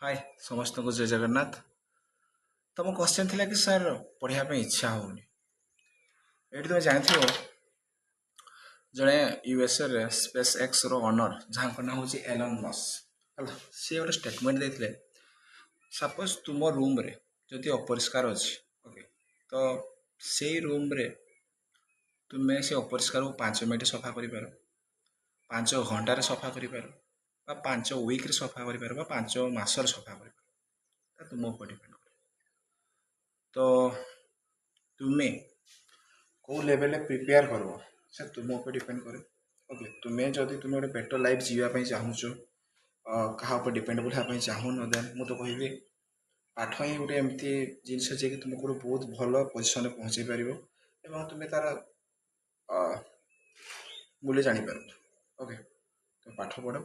हाय समस्त को जय जगन्नाथ। तुम क्वेश्चन थिला कि सर पढ़िया पे इच्छा होनी। एठी तुम जानथिबो जणे यूएसए रे स्पेस एक्स रो ओनर जहाँ ना होची एलन मस्क हला से ଗୋଟେ स्टेटमेंट ଦେଇଥିଲେ। सपोज तुम रूम रे जदि अपरिष्कार अछि ओके तो सेई रूम रे तुमे से अपरिष्कार को 5 मिनिट सफा करि पारो, 5 घंटा रे सफा करि पारो, बा 5 वीक रे सफा करि पारो, बा 5 मास रे सफा करि पारो। तुम ऊपर डिपेंड करे। तो तुमे को लेवल प्रिपेयर करबो से तुम ऊपर डिपेंड करे। ओके तुमे जदि तुमे गोटे बेटर लाइफ जीवा ପାଇଁ ଚାହୁଁଛ କାହା ଉପରେ ଡିପେଣ୍ଡେबल ହେବା ପାଇଁ ଚାହୁଁନ ଦେନ୍ ମୁଁ ତ କହିବି ପାଠ ହିଁ ଗୋଟେ ଏମିତି ଜିନିଷ ଯେ କି ତୁମକୁ ଗୋଟେ ବହୁତ ଭଲ ପୋଜିସନରେ ପହଞ୍ଚେଇ ପାରିବ ଏବଂ ତୁମେ ତାର ମୂଲ୍ୟ ଜାଣିପାରୁଛ। ଓକେ ତ ପାଠ ପଢ଼